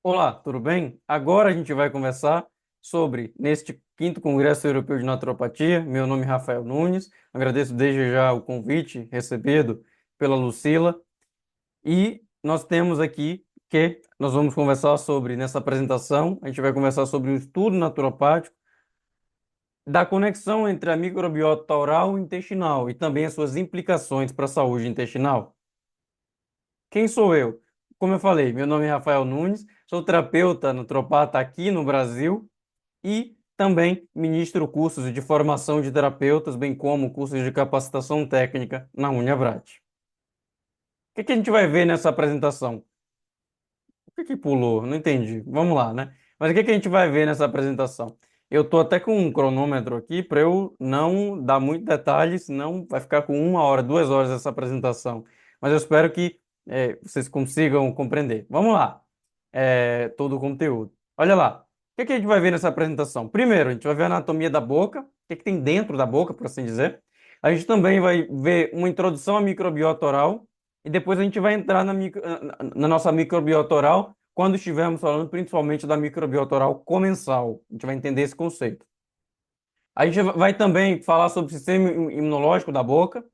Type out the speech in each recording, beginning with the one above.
Olá, tudo bem? Agora a gente vai conversar sobre, neste quinto Congresso Europeu de Naturopatia. Meu nome é Rafael Nunes, agradeço desde já o convite recebido pela Lucila. E nós temos aqui que nós vamos conversar sobre, nessa apresentação, a gente vai conversar sobre um estudo naturopático da conexão entre a microbiota oral e intestinal e também as suas implicações para a saúde intestinal. Quem sou eu? Como eu falei, meu nome é Rafael Nunes, sou terapeuta naturopata aqui no Brasil e também ministro cursos de formação de terapeutas, bem como cursos de capacitação técnica na Uniabrat. O que a gente vai ver nessa apresentação? O que pulou? Não entendi. Vamos lá, né? Mas o que a gente vai ver nessa apresentação? Eu estou até com um cronômetro aqui para eu não dar muito detalhe, senão vai ficar com 1 hora, 2 horas essa apresentação. Mas eu espero que vocês consigam compreender. Vamos lá. Todo o conteúdo. Olha lá. O que a gente vai ver nessa apresentação? Primeiro, a gente vai ver a anatomia da boca, o que tem dentro da boca, por assim dizer. A gente também vai ver uma introdução à microbiota oral. E depois a gente vai entrar na nossa microbiota oral quando estivermos falando principalmente da microbiota oral comensal. A gente vai entender esse conceito. A gente vai também falar sobre o sistema imunológico da boca,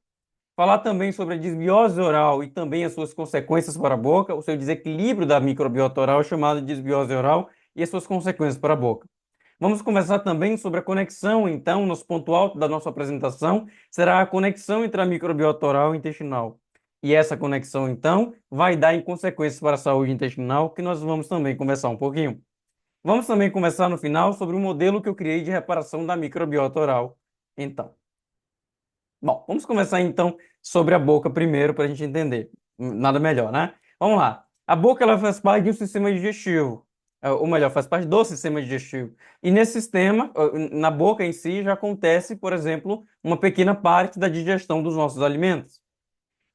falar também sobre a desbiose oral e também as suas consequências para a boca, o seu desequilíbrio da microbiota oral, chamado de desbiose oral, e as suas consequências para a boca. Vamos conversar também sobre a conexão, então, nosso ponto alto da nossa apresentação será a conexão entre a microbiota oral e intestinal. E essa conexão, então, vai dar em consequências para a saúde intestinal, que nós vamos também conversar um pouquinho. Vamos também conversar no final sobre o modelo que eu criei de reparação da microbiota oral. Então, bom, vamos começar então sobre a boca primeiro para a gente entender. Nada melhor, né? Vamos lá. A boca ela faz parte de um sistema digestivo, ou melhor, faz parte do sistema digestivo. E nesse sistema, na boca em si, já acontece, por exemplo, uma pequena parte da digestão dos nossos alimentos.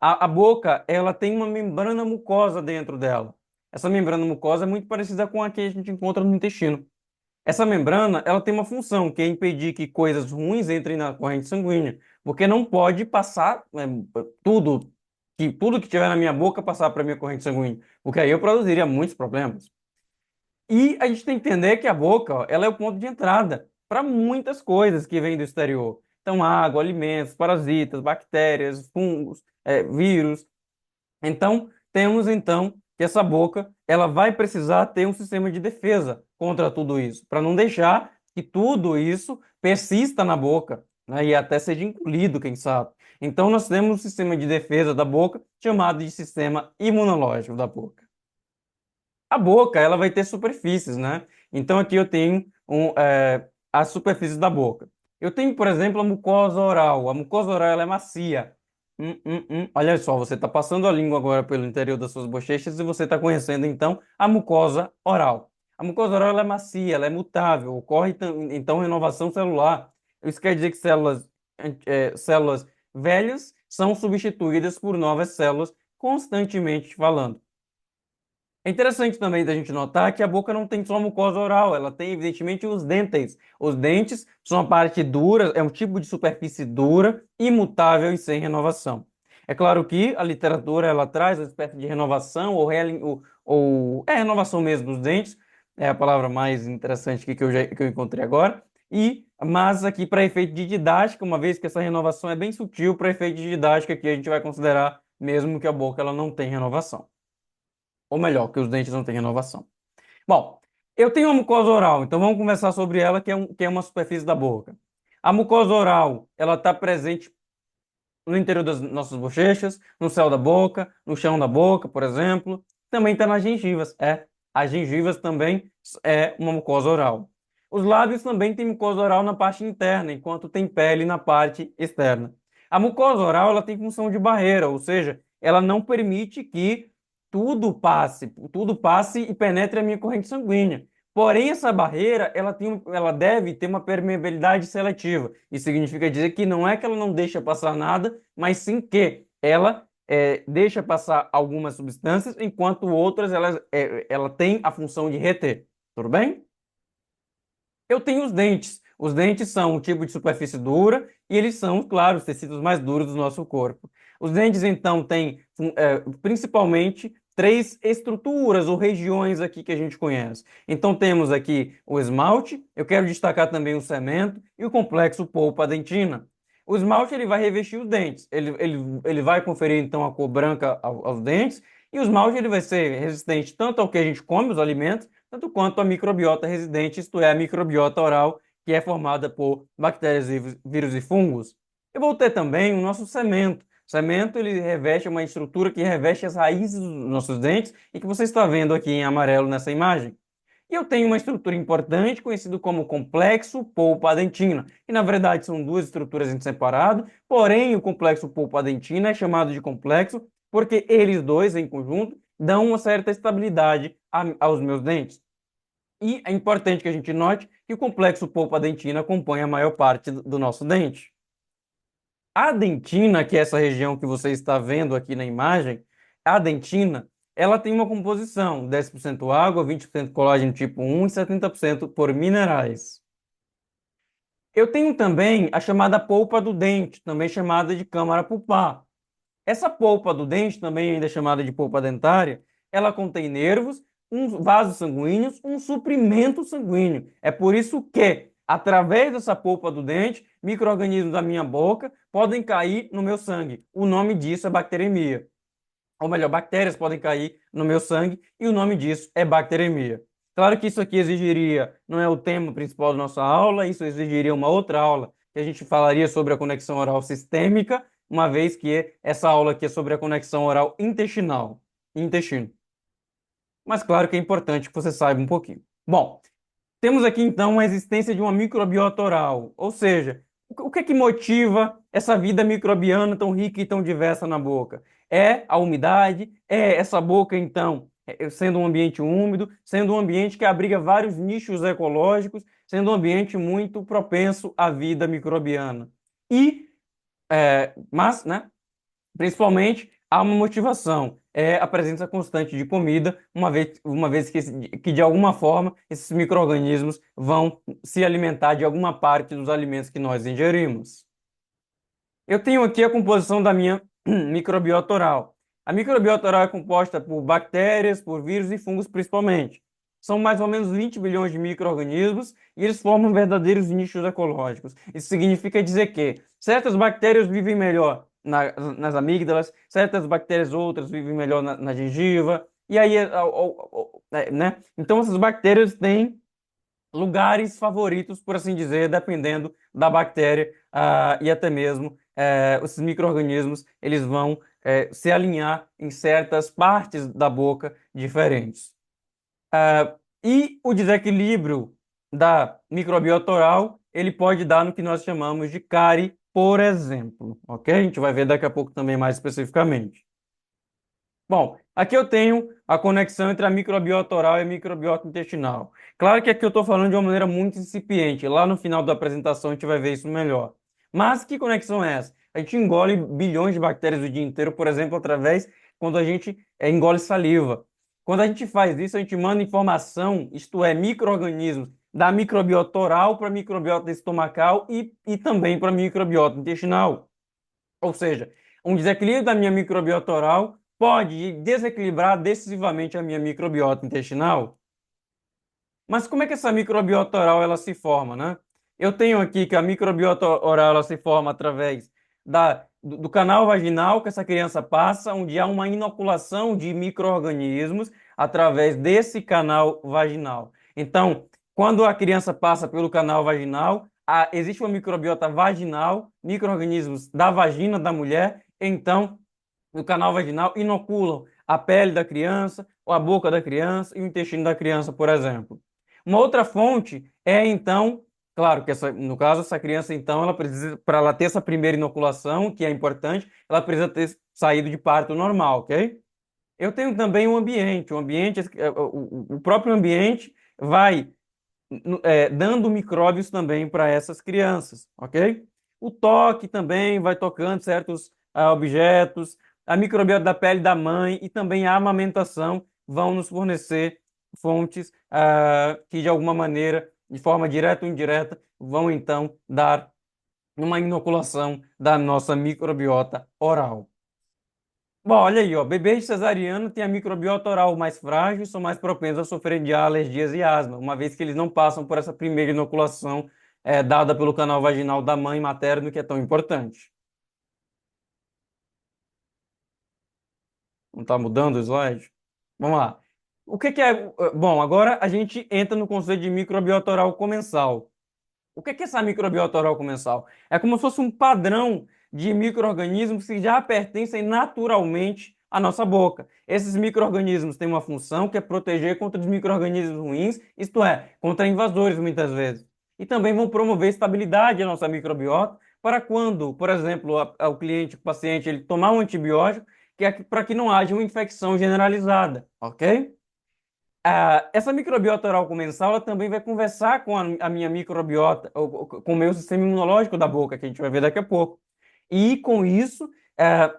A boca, ela tem uma membrana mucosa dentro dela. Essa membrana mucosa é muito parecida com a que a gente encontra no intestino. Essa membrana, ela tem uma função, que é impedir que coisas ruins entrem na corrente sanguínea, porque não pode passar tudo tudo que tiver na minha boca passar para a minha corrente sanguínea, porque aí eu produziria muitos problemas. E a gente tem que entender que a boca, ó, ela é o ponto de entrada para muitas coisas que vêm do exterior. Então, água, alimentos, parasitas, bactérias, fungos, vírus. Então, temos então que essa boca, ela vai precisar ter um sistema de defesa contra tudo isso, para não deixar que tudo isso persista na boca, né, e até seja engolido, quem sabe. Então, nós temos um sistema de defesa da boca chamado de sistema imunológico da boca. A boca, ela vai ter superfícies, né? Então, aqui eu tenho as superfícies da boca. Eu tenho, por exemplo, a mucosa oral. A mucosa oral, ela é macia. Olha só, você está passando a língua agora pelo interior das suas bochechas e você está conhecendo, então, a mucosa oral. A mucosa oral, ela é macia, ela é mutável. Ocorre, então, renovação celular. Isso quer dizer que células velhas são substituídas por novas células constantemente falando. É interessante também da gente notar que a boca não tem só mucosa oral, ela tem evidentemente os dentes. Os dentes são a parte dura, é um tipo de superfície dura, imutável e sem renovação. É claro que a literatura ela traz uma espécie de renovação ou renovação mesmo dos dentes, é a palavra mais interessante que eu encontrei agora. Mas aqui para efeito de didática, uma vez que essa renovação é bem sutil, para efeito de didática aqui a gente vai considerar mesmo que a boca ela não tem renovação. Ou melhor, que os dentes não têm renovação. Bom, eu tenho uma mucosa oral, então vamos conversar sobre ela, que é uma superfície da boca. A mucosa oral, ela está presente no interior das nossas bochechas, no céu da boca, no chão da boca, por exemplo. Também está nas gengivas. As gengivas também é uma mucosa oral. Os lábios também têm mucosa oral na parte interna, enquanto tem pele na parte externa. A mucosa oral ela tem função de barreira, ou seja, ela não permite que tudo passe e penetre a minha corrente sanguínea. Porém, essa barreira, ela deve ter uma permeabilidade seletiva. Isso significa dizer que não é que ela não deixa passar nada, mas sim que ela deixa passar algumas substâncias, enquanto outras ela tem a função de reter. Tudo bem? Eu tenho os dentes. Os dentes são um tipo de superfície dura e eles são, claro, os tecidos mais duros do nosso corpo. Os dentes, então, têm principalmente três estruturas ou regiões aqui que a gente conhece. Então temos aqui o esmalte, eu quero destacar também o cemento e o complexo polpa-dentina. O esmalte ele vai revestir os dentes, ele vai conferir então a cor branca aos dentes, e o esmalte ele vai ser resistente tanto ao que a gente come, os alimentos, tanto quanto à microbiota residente, isto é, a microbiota oral, que é formada por bactérias, vírus e fungos. Eu vou ter também o nosso cemento. O cemento ele reveste uma estrutura que reveste as raízes dos nossos dentes e que você está vendo aqui em amarelo nessa imagem. E eu tenho uma estrutura importante, conhecida como complexo polpa-dentina, que na verdade são duas estruturas em separado, porém o complexo polpa-dentina é chamado de complexo porque eles dois, em conjunto, dão uma certa estabilidade aos meus dentes. E é importante que a gente note que o complexo polpa-dentina compõe a maior parte do nosso dente. A dentina, que é essa região que você está vendo aqui na imagem, a dentina, ela tem uma composição: 10% água, 20% colágeno tipo 1 e 70% por minerais. Eu tenho também a chamada polpa do dente, também chamada de câmara pulpar. Essa polpa do dente, também ainda chamada de polpa dentária, ela contém nervos, vasos sanguíneos, um suprimento sanguíneo. É por isso que, através dessa polpa do dente, micro-organismos da minha boca podem cair no meu sangue. O nome disso é bacteremia. Ou melhor, bactérias podem cair no meu sangue e o nome disso é bacteremia. Claro que isso aqui exigiria, não é o tema principal da nossa aula, isso exigiria uma outra aula que a gente falaria sobre a conexão oral sistêmica, uma vez que essa aula aqui é sobre a conexão oral intestinal, intestino. Mas claro que é importante que você saiba um pouquinho. Bom, temos aqui então a existência de uma microbiota oral, ou seja, o que é que motiva essa vida microbiana tão rica e tão diversa na boca? É a umidade, é essa boca então sendo um ambiente úmido, sendo um ambiente que abriga vários nichos ecológicos, sendo um ambiente muito propenso à vida microbiana. Mas, né, principalmente, há uma motivação, é a presença constante de comida, uma vez que de alguma forma esses micro-organismos vão se alimentar de alguma parte dos alimentos que nós ingerimos. Eu tenho aqui a composição da minha microbiota oral. A microbiota oral é composta por bactérias, por vírus e fungos principalmente. São mais ou menos 20 bilhões de micro-organismos e eles formam verdadeiros nichos ecológicos. Isso significa dizer que certas bactérias vivem melhor nas amígdalas, certas bactérias outras vivem melhor na gengiva, e aí, né? Então essas bactérias têm lugares favoritos, por assim dizer, dependendo da bactéria, e até mesmo esses micro-organismos eles vão se alinhar em certas partes da boca diferentes. E o desequilíbrio da microbiota oral, ele pode dar no que nós chamamos de cárie, por exemplo, ok? A gente vai ver daqui a pouco também mais especificamente. Bom, aqui eu tenho a conexão entre a microbiota oral e a microbiota intestinal. Claro que aqui eu estou falando de uma maneira muito incipiente. Lá no final da apresentação a gente vai ver isso melhor. Mas que conexão é essa? A gente engole bilhões de bactérias o dia inteiro, por exemplo, através quando a gente engole saliva. Quando a gente faz isso, a gente manda informação, isto é, micro-organismos, da microbiota oral para a microbiota estomacal e também para a microbiota intestinal. Ou seja, um desequilíbrio da minha microbiota oral pode desequilibrar decisivamente a minha microbiota intestinal. Mas como é que essa microbiota oral ela se forma, né? Eu tenho aqui que a microbiota oral ela se forma através do canal vaginal que essa criança passa, onde há uma inoculação de micro-organismos através desse canal vaginal. Então, quando a criança passa pelo canal vaginal, existe uma microbiota vaginal, micro-organismos da vagina da mulher, então no canal vaginal inoculam a pele da criança, ou a boca da criança e o intestino da criança, por exemplo. Uma outra fonte é, então, claro que no caso, essa criança, então, ela precisa, para ela ter essa primeira inoculação, que é importante, ela precisa ter saído de parto normal, ok? Eu tenho também o ambiente, o próprio ambiente vai dando micróbios também para essas crianças, ok? O toque também vai tocando certos objetos, a microbiota da pele da mãe e também a amamentação vão nos fornecer fontes que, de alguma maneira, de forma direta ou indireta, vão então dar uma inoculação da nossa microbiota oral. Bom, olha aí, ó, bebês cesarianos têm a microbiota oral mais frágil e são mais propensos a sofrer de alergias e asma, uma vez que eles não passam por essa primeira inoculação dada pelo canal vaginal da mãe materno, que é tão importante. Não está mudando o slide? Vamos lá. O que que é? Bom, agora a gente entra no conceito de microbiota oral comensal. O que que é essa microbiota oral comensal? É como se fosse um padrão de micro-organismos que já pertencem naturalmente à nossa boca. Esses micro-organismos têm uma função que é proteger contra os micro-organismos ruins, isto é, contra invasores muitas vezes. E também vão promover estabilidade à nossa microbiota para quando, por exemplo, o cliente, o paciente, ele tomar um antibiótico, que é para que não haja uma infecção generalizada, ok? Essa microbiota oral comensal ela também vai conversar com a minha microbiota, com o meu sistema imunológico da boca, que a gente vai ver daqui a pouco. E com isso, é,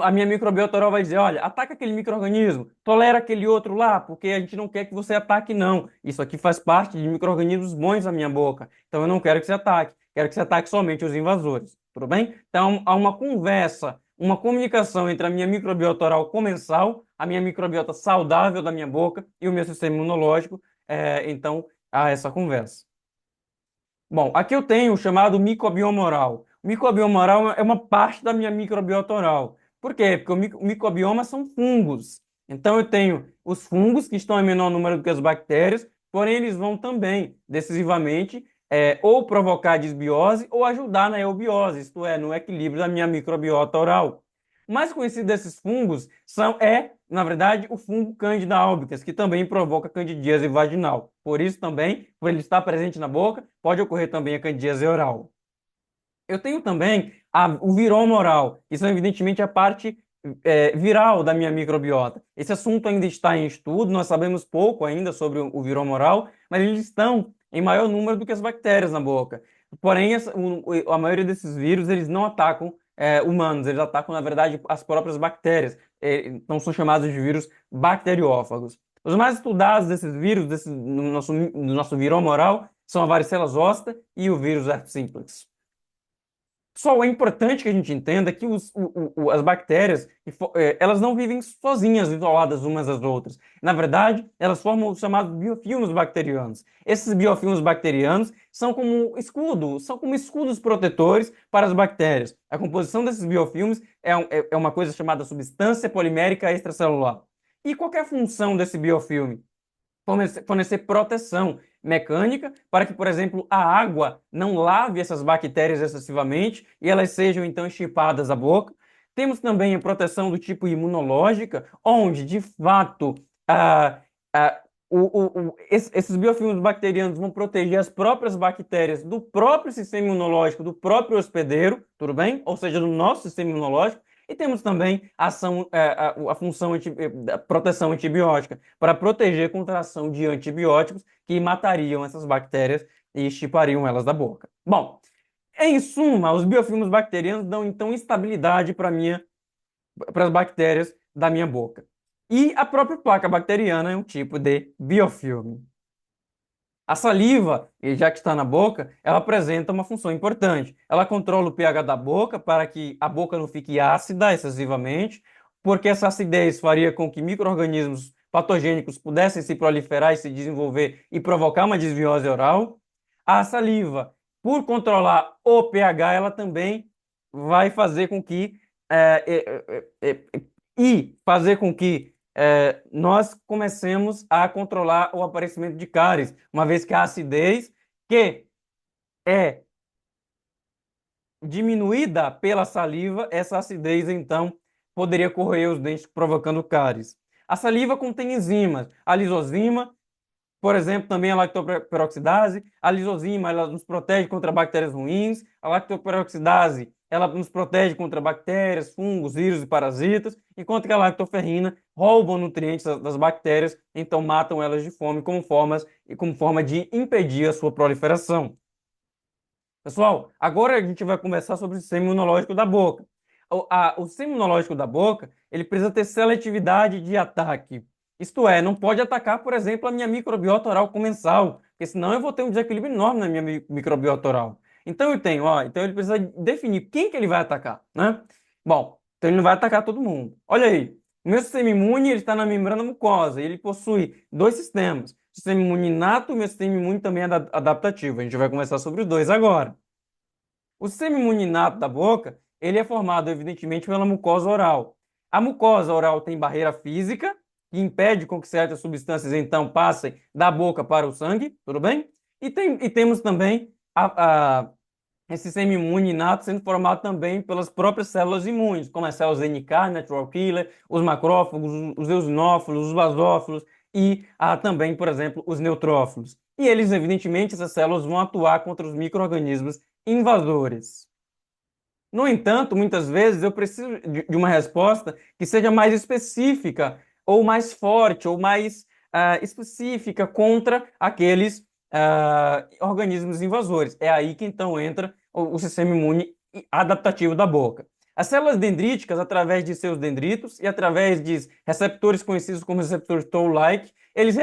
a minha microbiota oral vai dizer: olha, ataca aquele micro-organismo, tolera aquele outro lá, porque a gente não quer que você ataque, não. Isso aqui faz parte de micro-organismos bons da minha boca. Então eu não quero que você ataque. Quero que você ataque somente os invasores. Tudo bem? Então há uma conversa, uma comunicação entre a minha microbiota oral comensal, a minha microbiota saudável da minha boca e o meu sistema imunológico. Então há essa conversa. Bom, aqui eu tenho o chamado microbioma oral. O microbioma oral é uma parte da minha microbiota oral. Por quê? Porque o microbioma são fungos. Então eu tenho os fungos que estão em menor número do que as bactérias, porém eles vão também decisivamente ou provocar desbiose ou ajudar na eubiose, isto é, no equilíbrio da minha microbiota oral. O mais conhecido desses fungos na verdade, o fungo Candida albicans, que também provoca candidíase vaginal. Por isso também, por ele estar presente na boca, pode ocorrer também a candidíase oral. Eu tenho também o viroma oral. Isso é evidentemente a parte viral da minha microbiota. Esse assunto ainda está em estudo, nós sabemos pouco ainda sobre o viroma oral, mas eles estão em maior número do que as bactérias na boca. Porém, a maioria desses vírus, eles não atacam humanos, eles atacam, na verdade, as próprias bactérias. Então, são chamados de vírus bacteriófagos. Os mais estudados desses vírus, no nosso viroma oral, são a varicela zoster e o vírus herpes simplex. Pessoal, é importante que a gente entenda que as bactérias, elas não vivem sozinhas, isoladas umas das outras. Na verdade, elas formam os chamados biofilmes bacterianos. Esses biofilmes bacterianos são como escudos protetores para as bactérias. A composição desses biofilmes é uma coisa chamada substância polimérica extracelular. E qual é a função desse biofilme? Fornecer proteção mecânica para que, por exemplo, a água não lave essas bactérias excessivamente e elas sejam então estipadas à boca. Temos também a proteção do tipo imunológica, onde, de fato, ah, ah, esses biofilmes bacterianos vão proteger as próprias bactérias do próprio sistema imunológico, do próprio hospedeiro, tudo bem? Ou seja, do nosso sistema imunológico. E temos também a função da proteção antibiótica, para proteger contra a ação de antibióticos que matariam essas bactérias e estipariam elas da boca. Bom, em suma, os biofilmes bacterianos dão então estabilidade para as bactérias da minha boca. E a própria placa bacteriana é um tipo de biofilme. A saliva, e já que está na boca, ela apresenta uma função importante. Ela controla o pH da boca para que a boca não fique ácida excessivamente, porque essa acidez faria com que micro-organismos patogênicos pudessem se proliferar e se desenvolver e provocar uma desbiose oral. A saliva, por controlar o pH, ela também vai fazer com que fazer com que nós comecemos a controlar o aparecimento de cáries, uma vez que a acidez, que é diminuída pela saliva, essa acidez, então, poderia corroer os dentes, provocando cáries. A saliva contém enzimas, a lisozima, por exemplo, também a lactoperoxidase. A lisozima, ela nos protege contra bactérias ruins. A lactoperoxidase, ela nos protege contra bactérias, fungos, vírus e parasitas, enquanto que a lactoferrina rouba nutrientes das bactérias, então matam elas de fome como forma de impedir a sua proliferação. Pessoal, agora a gente vai conversar sobre o sistema imunológico da boca. O sistema imunológico da boca, ele precisa ter seletividade de ataque. Isto é, não pode atacar, por exemplo, a minha microbiota oral comensal, porque senão eu vou ter um desequilíbrio enorme na minha microbiota oral. Então ele precisa definir quem que ele vai atacar, né? Bom, Então ele não vai atacar todo mundo. Olha aí, o meu sistema imune ele está na membrana mucosa e ele possui dois sistemas. O sistema imune inato e o meu sistema imune também é adaptativo. A gente vai conversar sobre os dois agora. O sistema imune inato da boca, ele é formado, evidentemente, pela mucosa oral. A mucosa oral tem barreira física, que impede com que certas substâncias, então, passem da boca para o sangue, tudo bem? E temos também esse sistema imune inato sendo formado também pelas próprias células imunes, como as células NK, natural killer, os macrófagos, os eosinófilos, os basófilos e também, por exemplo, os neutrófilos. E eles, evidentemente, essas células vão atuar contra os micro-organismos invasores. No entanto, muitas vezes eu preciso de uma resposta que seja mais específica, ou mais forte, ou mais específica contra aqueles organismos invasores. É aí que então entra o sistema imune adaptativo da boca. As células dendríticas, através de seus dendritos e através de receptores conhecidos como receptores Toll-like, eles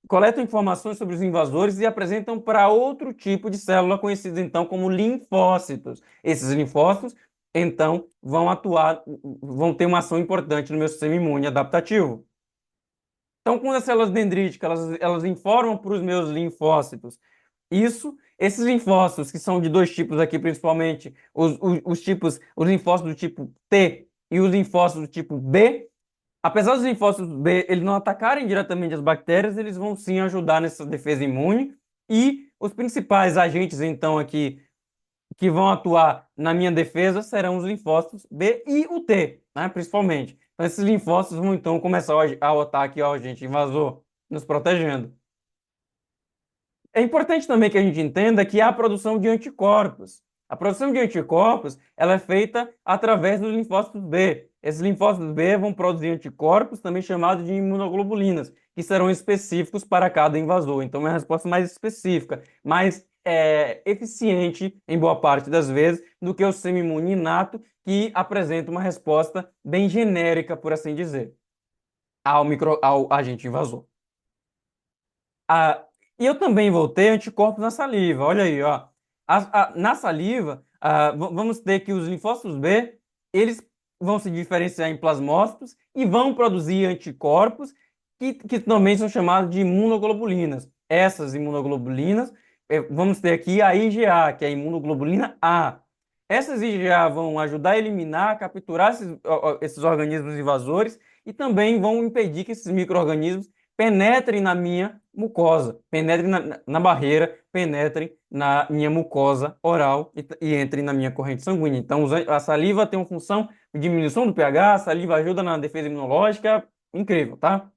coletam informações sobre os invasores e apresentam para outro tipo de célula conhecida então como linfócitos. Esses linfócitos, então, vão ter uma ação importante no meu sistema imune adaptativo. Então, quando as células dendríticas elas informam para os meus linfócitos esses linfócitos, que são de dois tipos aqui, principalmente, os linfócitos do tipo T e os linfócitos do tipo B, apesar dos linfócitos B eles não atacarem diretamente as bactérias, eles vão sim ajudar nessa defesa imune. E os principais agentes, então, aqui que vão atuar na minha defesa serão os linfócitos B e o T, né, principalmente. Então, esses linfócitos vão então começar ao ataque ao agente invasor, nos protegendo. É importante também que a gente entenda que há a produção de anticorpos. A produção de anticorpos ela é feita através dos linfócitos B. Esses linfócitos B vão produzir anticorpos, também chamados de imunoglobulinas, que serão específicos para cada invasor. Então, é uma resposta mais específica, mais eficiente, em boa parte das vezes, do que o sistema imune inato, que apresenta uma resposta bem genérica, por assim dizer, ao agente invasor. Ah, e eu também vou ter anticorpos na saliva. Olha aí, ó. Na saliva, vamos ter que os linfócitos B, eles vão se diferenciar em plasmócitos e vão produzir anticorpos que também são chamados de imunoglobulinas. Essas imunoglobulinas, vamos ter aqui a IgA, que é a imunoglobulina A. Essas IgA vão ajudar a eliminar, capturar esses organismos invasores e também vão impedir que esses micro-organismos penetrem na minha mucosa, penetrem na barreira, penetrem na minha mucosa oral e entrem na minha corrente sanguínea. Então, a saliva tem uma função de diminuição do pH, a saliva ajuda na defesa imunológica, incrível, tá?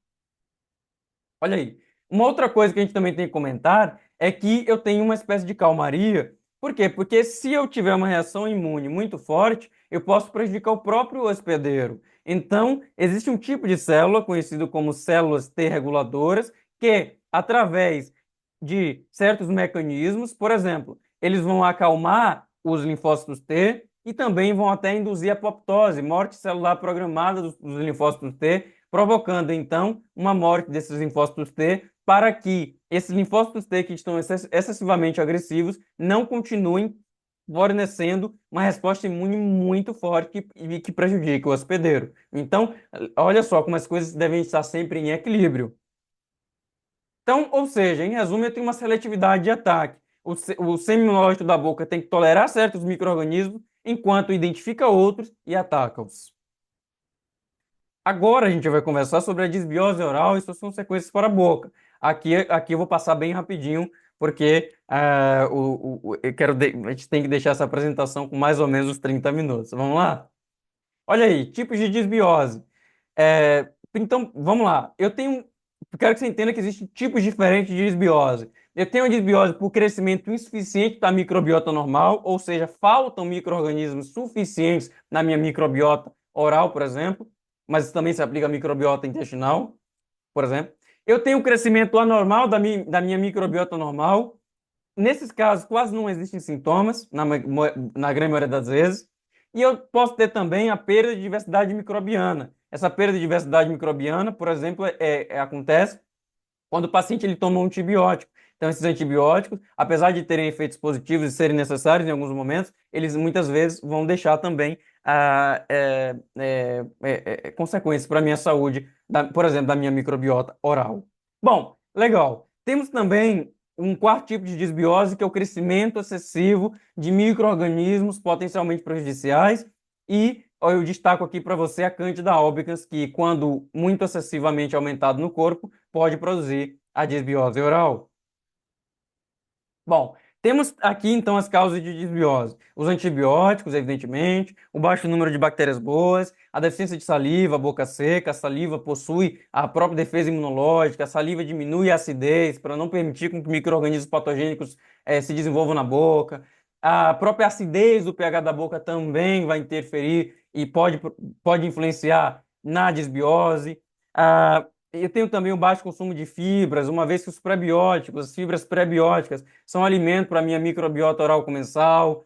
Olha aí. Uma outra coisa que a gente também tem que comentar é que eu tenho uma espécie de calmaria. Por quê? Porque se eu tiver uma reação imune muito forte, eu posso prejudicar o próprio hospedeiro. Então, existe um tipo de célula conhecido como células T reguladoras que, através de certos mecanismos, por exemplo, eles vão acalmar os linfócitos T e também vão até induzir apoptose, morte celular programada dos linfócitos T, provocando então uma morte desses linfócitos T para que esses linfócitos T que estão excessivamente agressivos não continuem fornecendo uma resposta imune muito forte que prejudica o hospedeiro. Então, olha só como as coisas devem estar sempre em equilíbrio. Então, ou seja, em resumo, eu tenho uma seletividade de ataque. O sistema imunológico da boca tem que tolerar certos micro-organismos, enquanto identifica outros e ataca-os. Agora a gente vai conversar sobre a disbiose oral e suas consequências para a boca. Aqui eu vou passar bem rapidinho, porque a gente tem que deixar essa apresentação com mais ou menos uns 30 minutos. Vamos lá? Olha aí, tipos de disbiose. Então, vamos lá. Quero que você entenda que existem tipos diferentes de disbiose. Eu tenho a disbiose por crescimento insuficiente da microbiota normal, ou seja, faltam micro-organismos suficientes na minha microbiota oral, por exemplo, mas isso também se aplica à microbiota intestinal, por exemplo. Eu tenho o crescimento anormal da minha microbiota normal. Nesses casos, quase não existem sintomas, na grande maioria das vezes. E eu posso ter também a perda de diversidade microbiana. Essa perda de diversidade microbiana, por exemplo, acontece quando o paciente ele toma um antibiótico. Então, esses antibióticos, apesar de terem efeitos positivos e serem necessários em alguns momentos, eles muitas vezes vão deixar também consequências para a minha saúde, por exemplo, da minha microbiota oral. Bom, legal. Temos também um quarto tipo de disbiose, que é o crescimento excessivo de micro-organismos potencialmente prejudiciais. E ó, eu destaco aqui para você a Candida albicans, que, quando muito excessivamente aumentado no corpo, pode produzir a disbiose oral. Bom, temos aqui então as causas de disbiose: os antibióticos, evidentemente, o baixo número de bactérias boas, a deficiência de saliva, a boca seca. A saliva possui a própria defesa imunológica, a saliva diminui a acidez para não permitir que micro-organismos patogênicos se desenvolvam na boca. A própria acidez do pH da boca também vai interferir e pode influenciar na disbiose. Eu tenho também o baixo consumo de fibras, uma vez que os prebióticos, as fibras prebióticas, são alimento para a minha microbiota oral comensal,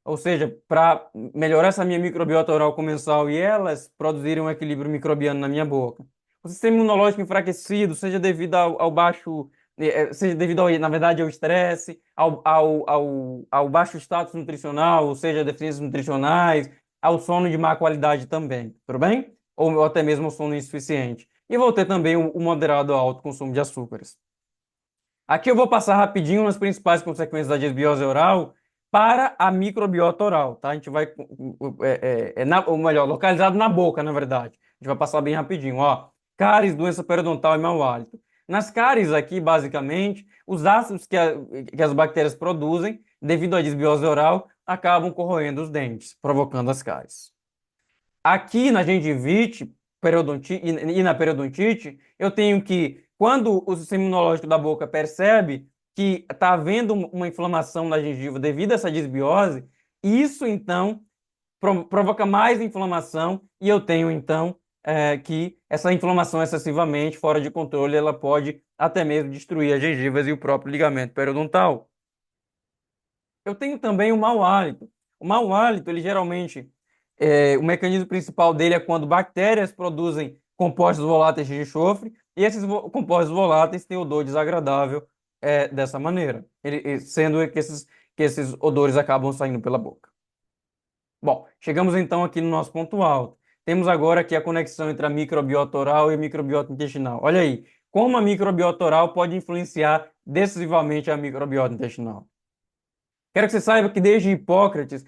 ou seja, para melhorar essa minha microbiota oral comensal e elas produzirem um equilíbrio microbiano na minha boca. O sistema imunológico enfraquecido, seja devido ao baixo, seja devido, na verdade, ao estresse, ao baixo status nutricional, ou seja, deficiências nutricionais, ao sono de má qualidade também, tudo bem? Ou até mesmo ao sono insuficiente. E vou ter também o moderado alto consumo de açúcares. Aqui eu vou passar rapidinho nas principais consequências da disbiose oral para a microbiota oral, tá? A gente vai, ou melhor, localizado na boca, na verdade. A gente vai passar bem rapidinho, ó. Cáries, doença periodontal e mau hálito. Nas cáries aqui, basicamente, os ácidos que as bactérias produzem, devido à disbiose oral, acabam corroendo os dentes, provocando as cáries. Aqui na gengivite e na periodontite, eu tenho que, quando o sistema imunológico da boca percebe que está havendo uma inflamação na gengiva devido a essa disbiose, isso então provoca mais inflamação e eu tenho então que essa inflamação excessivamente fora de controle, ela pode até mesmo destruir as gengivas e o próprio ligamento periodontal. Eu tenho também o mau hálito. O mau hálito, ele geralmente, o mecanismo principal dele é quando bactérias produzem compostos voláteis de enxofre, e esses compostos voláteis têm odor desagradável dessa maneira, sendo que esses odores acabam saindo pela boca. Bom, chegamos então aqui no nosso ponto alto. Temos agora aqui a conexão entre a microbiota oral e a microbiota intestinal. Olha aí, como a microbiota oral pode influenciar decisivamente a microbiota intestinal. Quero que você saiba que desde Hipócrates,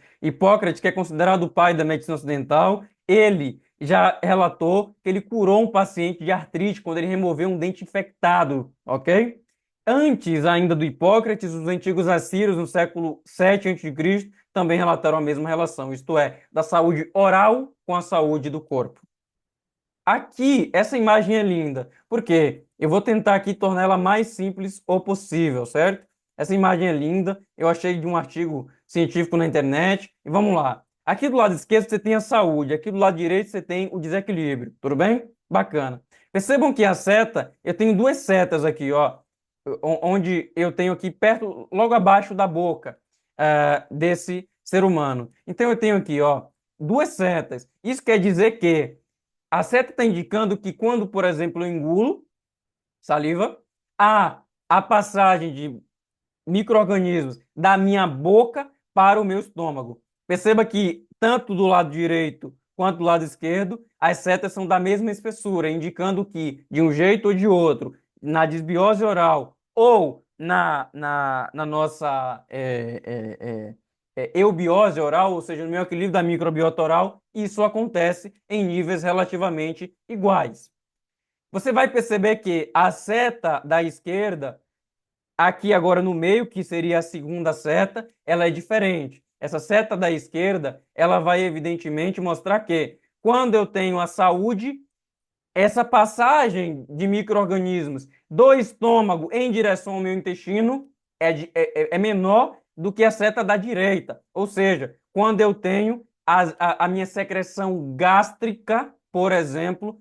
que é considerado o pai da medicina ocidental, ele já relatou que ele curou um paciente de artrite quando ele removeu um dente infectado, ok? Antes ainda do Hipócrates, os antigos assírios, no século 7 a.C., também relataram a mesma relação, isto é, da saúde oral com a saúde do corpo. Aqui, essa imagem é linda, porque eu vou tentar aqui tornar ela mais simples o possível, certo? Essa imagem é linda, eu achei de um artigo científico na internet, e vamos lá. Aqui do lado esquerdo você tem a saúde, aqui do lado direito você tem o desequilíbrio, tudo bem? Bacana. Percebam que a seta, eu tenho duas setas aqui, ó, onde eu tenho aqui perto, logo abaixo da boca, desse ser humano. Então eu tenho aqui, ó, duas setas. Isso quer dizer que a seta está indicando que quando, por exemplo, eu engulo saliva, há a passagem de micro-organismos da minha boca para o meu estômago. Perceba que tanto do lado direito quanto do lado esquerdo, as setas são da mesma espessura, indicando que, de um jeito ou de outro, na disbiose oral ou na nossa eubiose oral, ou seja, no meu equilíbrio da microbiota oral, isso acontece em níveis relativamente iguais. Você vai perceber que a seta da esquerda, aqui agora no meio, que seria a segunda seta, ela é diferente. Essa seta da esquerda, ela vai evidentemente mostrar que quando eu tenho a saúde, essa passagem de micro-organismos do estômago em direção ao meu intestino é menor do que a seta da direita. Ou seja, quando eu tenho a minha secreção gástrica, por exemplo,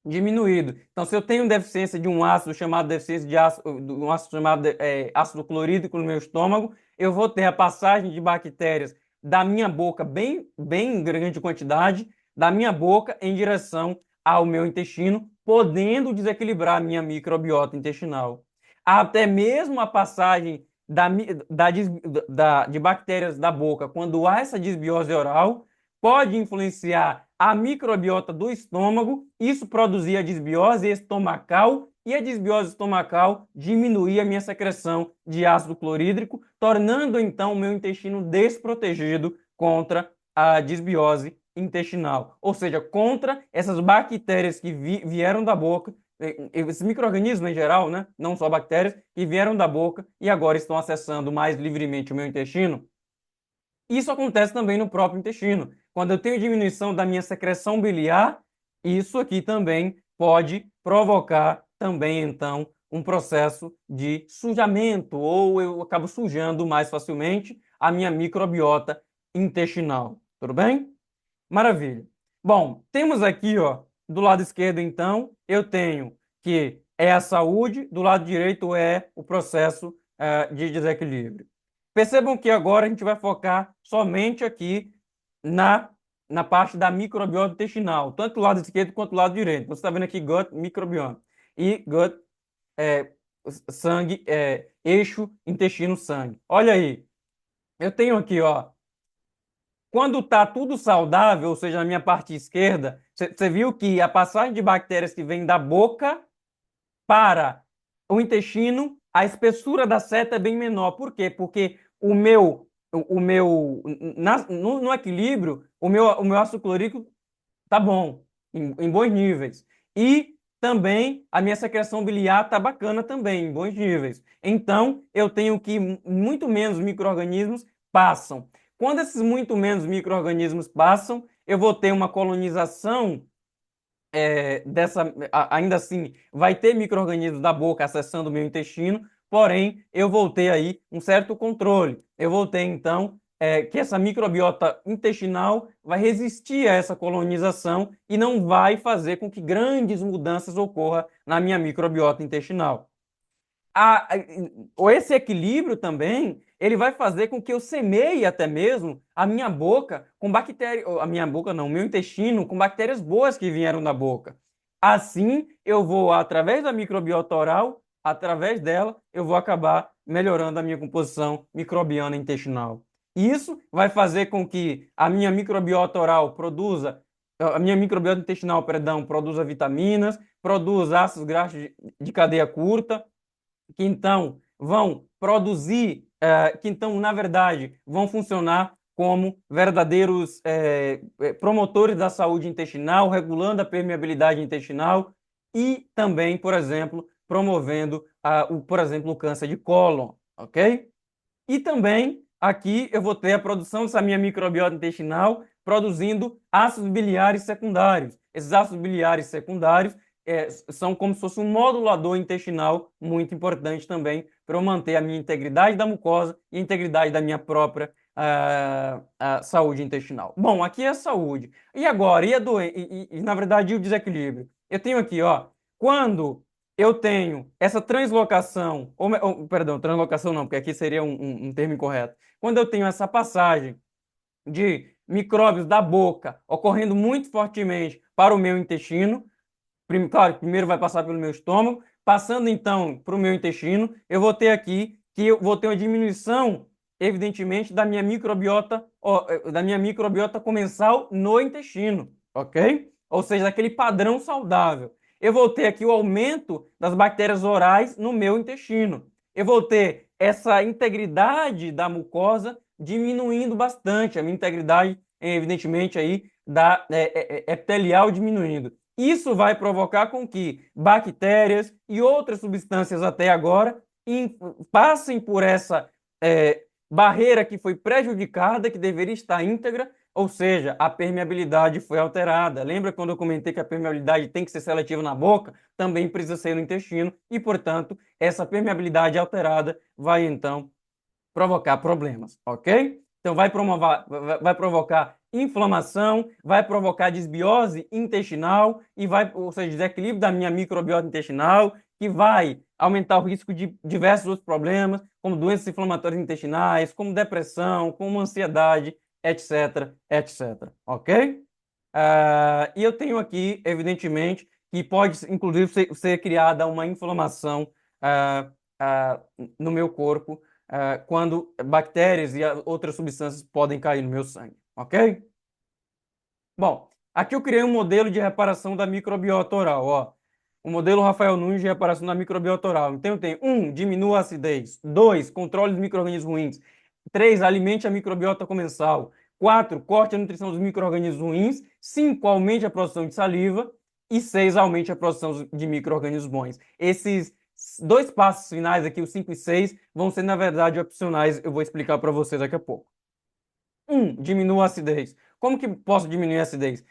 diminuído. Então, se eu tenho deficiência de um ácido chamado deficiência de ácido, um ácido chamado ácido clorídrico no meu estômago, eu vou ter a passagem de bactérias da minha boca, bem grande quantidade, da minha boca em direção ao meu intestino, podendo desequilibrar a minha microbiota intestinal. até mesmo a passagem de bactérias da boca, quando há essa disbiose oral, pode influenciar a microbiota do estômago, isso produzir a disbiose estomacal, e a disbiose estomacal diminuir a minha secreção de ácido clorídrico, tornando então o meu intestino desprotegido contra a disbiose intestinal, ou seja, contra essas bactérias que vieram da boca, esses micro-organismos em geral, né? Não só bactérias, que vieram da boca e agora estão acessando mais livremente o meu intestino. Isso acontece também no próprio intestino. Quando eu tenho diminuição da minha secreção biliar, isso aqui também pode provocar também, então, um processo de sujamento, ou eu acabo sujando mais facilmente a minha microbiota intestinal. Tudo bem? Maravilha. Bom, temos aqui, ó, do lado esquerdo, então, eu tenho que é a saúde, do lado direito é o processo de desequilíbrio. Percebam que agora a gente vai focar somente aqui na, na parte da microbiota intestinal, tanto do lado esquerdo quanto do lado direito. Você está vendo aqui gut microbiome e gut é, sangue, eixo intestino-sangue. Olha aí, eu tenho aqui, ó, quando está tudo saudável, ou seja, na minha parte esquerda, você viu que a passagem de bactérias que vem da boca para o intestino, a espessura da seta é bem menor. Por quê? Porque no equilíbrio, o meu ácido clorídrico tá bom, em bons níveis. E também a minha secreção biliar tá bacana também, em bons níveis. Então, eu tenho que muito menos micro-organismos passam. Quando esses muito menos micro-organismos passam, eu vou ter uma colonização ainda assim, vai ter micro-organismos da boca acessando o meu intestino, porém, eu vou ter aí um certo controle. Eu vou ter, então, que essa microbiota intestinal vai resistir a essa colonização e não vai fazer com que grandes mudanças ocorram na minha microbiota intestinal. Esse equilíbrio também, ele vai fazer com que eu semeie até mesmo a minha boca com bactérias, a minha boca não, o meu intestino com bactérias boas que vieram da boca. Assim, eu vou, através da microbiota oral, através dela, eu vou acabar melhorando a minha composição microbiana intestinal. Isso vai fazer com que a minha microbiota intestinal, perdão, produza vitaminas, produza ácidos graxos de cadeia curta, que então vão produzir, que então, na verdade, vão funcionar como verdadeiros promotores da saúde intestinal, regulando a permeabilidade intestinal e também, por exemplo, promovendo, por exemplo, o câncer de cólon, ok? E também aqui eu vou ter a produção dessa minha microbiota intestinal produzindo ácidos biliares secundários. Esses ácidos biliares secundários são como se fosse um modulador intestinal muito importante também para eu manter a minha integridade da mucosa e a integridade da minha própria saúde intestinal. Bom, aqui é a saúde. E agora? Na verdade, o desequilíbrio? Eu tenho aqui, ó, quando eu tenho essa translocação, perdão, translocação não, porque aqui seria um termo incorreto. Quando eu tenho essa passagem de micróbios da boca ocorrendo muito fortemente para o meu intestino, claro, primeiro vai passar pelo meu estômago, passando então para o meu intestino, eu vou ter aqui que eu vou ter uma diminuição, evidentemente, da minha microbiota comensal no intestino, ok? Ou seja, daquele padrão saudável. Eu vou ter aqui o aumento das bactérias orais no meu intestino. Eu vou ter essa integridade da mucosa diminuindo bastante, a minha integridade, evidentemente, aí da epitelial diminuindo. Isso vai provocar com que bactérias e outras substâncias até agora passem por essa barreira que foi prejudicada, que deveria estar íntegra, ou seja, a permeabilidade foi alterada. Lembra quando eu comentei que a permeabilidade tem que ser seletiva na boca? Também precisa ser no intestino e, portanto, essa permeabilidade alterada vai então provocar problemas, ok? Então vai provocar inflamação, vai provocar desbiose intestinal e ou seja, desequilíbrio da minha microbiota intestinal, que vai aumentar o risco de diversos outros problemas, como doenças inflamatórias intestinais, como depressão, como ansiedade, etc, etc, ok? E eu tenho aqui, evidentemente, que pode, inclusive, ser criada uma inflamação ah, no meu corpo quando bactérias e outras substâncias podem cair no meu sangue, ok? Bom, aqui eu criei um modelo de reparação da microbiota oral, ó. O modelo Rafael Nunes de reparação da microbiota oral. Então, tem 1, diminua a acidez. 2, controle dos micro-organismos ruins. 3, alimente a microbiota comensal. 4, corte a nutrição dos micro-organismos ruins. 5, aumente a produção de saliva. E 6, aumente a produção de micro-organismos bons. Esses dois passos finais aqui, os 5 e 6, vão ser, na verdade, opcionais. Eu vou explicar para você daqui a pouco. 1, diminua a acidez. Como que posso diminuir a acidez?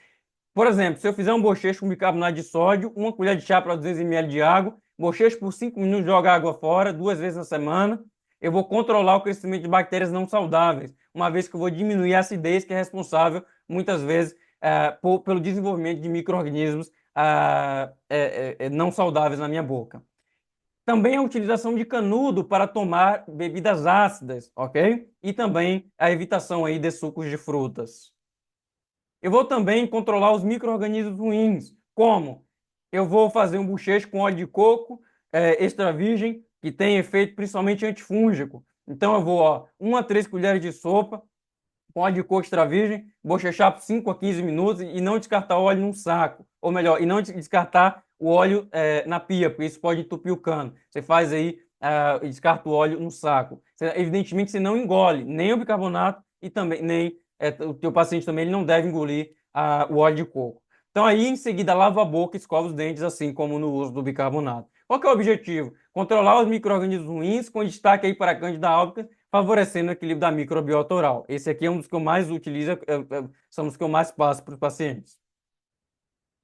Por exemplo, se eu fizer um bochecho com bicarbonato de sódio, uma colher de chá para 200 ml de água, bochecho por 5 minutos, joga água fora, 2 vezes na semana, eu vou controlar o crescimento de bactérias não saudáveis, uma vez que eu vou diminuir a acidez que é responsável, muitas vezes, pelo desenvolvimento de micro-organismos não saudáveis na minha boca. Também a utilização de canudo para tomar bebidas ácidas, ok? E também a evitação aí de sucos de frutas. Eu vou também controlar os micro-organismos ruins. Como? Eu vou fazer um bochecho com óleo de coco extra virgem, que tem efeito principalmente antifúngico. Então eu vou, ó, 1 a 3 colheres de sopa com óleo de coco extra virgem, bochechar por 5 a 15 minutos e não descartar o óleo num saco. Ou melhor, e não descartar o óleo na pia, porque isso pode entupir o cano. Você faz aí, descarta o óleo num saco. Evidentemente, você não engole nem o bicarbonato e também nem o teu paciente também ele não deve engolir o óleo de coco. Então aí, em seguida, lava a boca e escova os dentes, assim como no uso do bicarbonato. Qual que é o objetivo? Controlar os micro-organismos ruins, com destaque aí para a Candida albicans, favorecendo o equilíbrio da microbiota oral. Esse aqui é um dos que eu mais utilizo, são os que eu mais passo para os pacientes.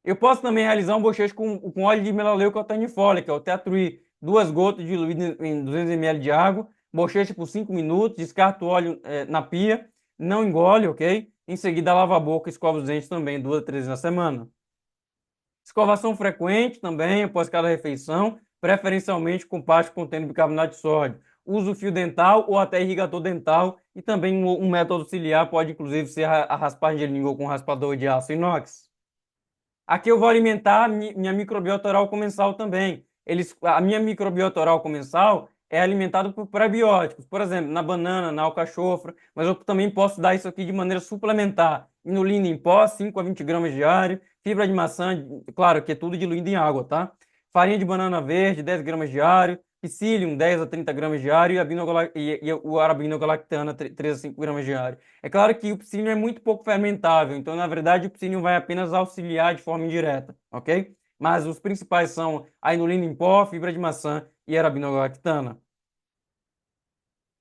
Eu posso também realizar um bochecho com óleo de melaleuca altanifólia, que é o Teatruí, 2 gotas diluído em 200 ml de água, bochecha por 5 minutos, descarta o óleo na pia, não engole, ok? Em seguida, lava a boca e escova os dentes também 2 a 3 vezes na semana. Escovação frequente também, após cada refeição, preferencialmente com pasta contendo bicarbonato de sódio. Uso fio dental ou até irrigador dental e também um método auxiliar pode inclusive ser a raspagem de língua com raspador de aço inox. Aqui eu vou alimentar a minha microbiota oral comensal também. A minha microbiota oral comensal é alimentada por prebióticos, por exemplo, na banana, na alcachofra, mas eu também posso dar isso aqui de maneira suplementar. Inulina em pó, 5 a 20 gramas diário, fibra de maçã, claro que é tudo diluído em água, tá? Farinha de banana verde, 10 gramas diário, psyllium, 10 a 30 gramas diário e o arabinogalactana, 3 a 5 gramas diário. É claro que o psyllium é muito pouco fermentável, então, na verdade, o psyllium vai apenas auxiliar de forma indireta, ok? Mas os principais são a inulina em pó, fibra de maçã e arabinogalactana.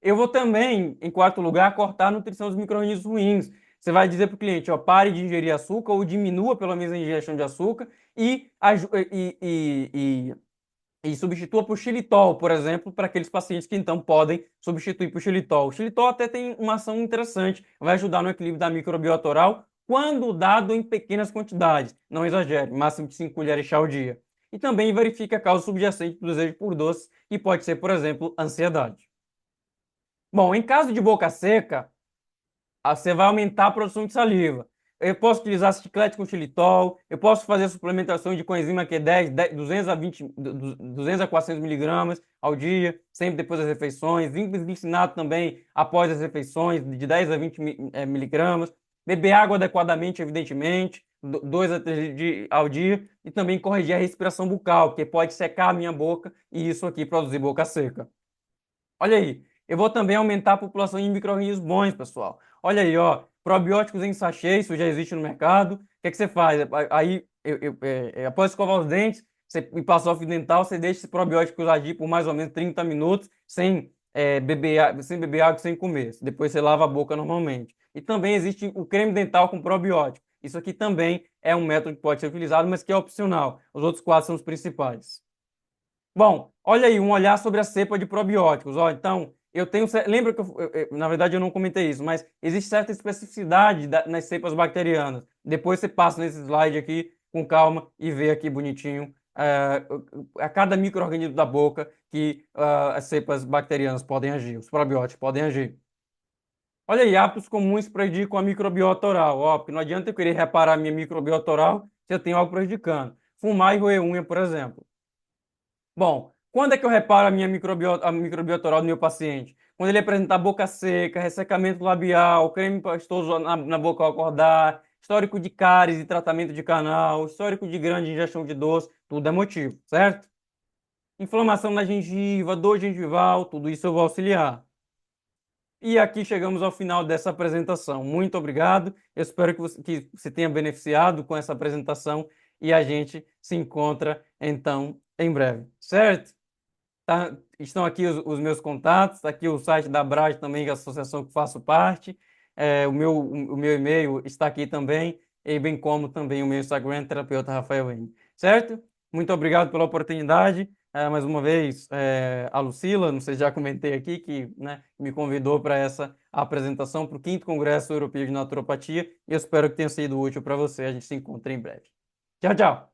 Eu vou também, em quarto lugar, cortar a nutrição dos micro-organismos ruins. Você vai dizer para o cliente, ó, pare de ingerir açúcar ou diminua pelo menos a ingestão de açúcar e substitua por xilitol, por exemplo, para aqueles pacientes que então podem substituir por xilitol. O xilitol até tem uma ação interessante, vai ajudar no equilíbrio da microbiota oral quando dado em pequenas quantidades. Não exagere, máximo de 5 colheres de chá ao dia. E também verifica a causa subjacente do desejo por doces, que pode ser, por exemplo, ansiedade. Bom, em caso de boca seca, você vai aumentar a produção de saliva. Eu posso utilizar chiclete com xilitol, eu posso fazer suplementação de coenzima Q10, 200 a 20, 200 a 400 miligramas ao dia, sempre depois das refeições. Zinco bisglicinato também após as refeições, de 10 a 20 miligramas. Beber água adequadamente, evidentemente, 2 a 3 ao dia. E também corrigir a respiração bucal, porque pode secar a minha boca e isso aqui produzir boca seca. Olha aí, eu vou também aumentar a população de micro-organismos bons, pessoal. Olha aí, ó, probióticos em sachê, isso já existe no mercado. O que é que você faz? Aí, após escovar os dentes, você me passar o fio dental, você deixa esse probiótico agir por mais ou menos 30 minutos, sem beber água, sem comer. Depois você lava a boca normalmente. E também existe o creme dental com probiótico. Isso aqui também é um método que pode ser utilizado, mas que é opcional. Os outros 4 são os principais. Bom, olha aí, um olhar sobre a cepa de probióticos. Ó, então, eu tenho. Lembra que na verdade eu não comentei isso, mas existe certa especificidade nas cepas bacterianas. Depois você passa nesse slide aqui com calma e vê aqui bonitinho a cada micro-organismo da boca que as cepas bacterianas podem agir, os probióticos podem agir. Olha aí, hábitos comuns que prejudicam a microbiota oral. Ó, porque não adianta eu querer reparar a minha microbiota oral se eu tenho algo prejudicando. Fumar e roer unha, por exemplo. Bom, Quando é que eu reparo a microbiota oral do meu paciente? Quando ele apresentar boca seca, ressecamento labial, creme pastoso na boca ao acordar, histórico de cáries e tratamento de canal, histórico de grande ingestão de doce, tudo é motivo, certo? Inflamação na gengiva, dor gengival, tudo isso eu vou auxiliar. E aqui chegamos ao final dessa apresentação. Muito obrigado. Eu espero que você tenha beneficiado com essa apresentação e a gente se encontra então em breve, certo? Tá? Estão aqui os meus contatos, tá aqui o site da Abrage também, que é a associação que faço parte. O meu e-mail está aqui também, e bem como também o meu Instagram, terapeuta Rafael N. Certo? Muito obrigado pela oportunidade. Mais uma vez, a Lucila, não sei se já comentei aqui, que, né, me convidou para essa apresentação para o 5º Congresso Europeu de Naturopatia, e eu espero que tenha sido útil para você. A gente se encontra em breve. Tchau, tchau!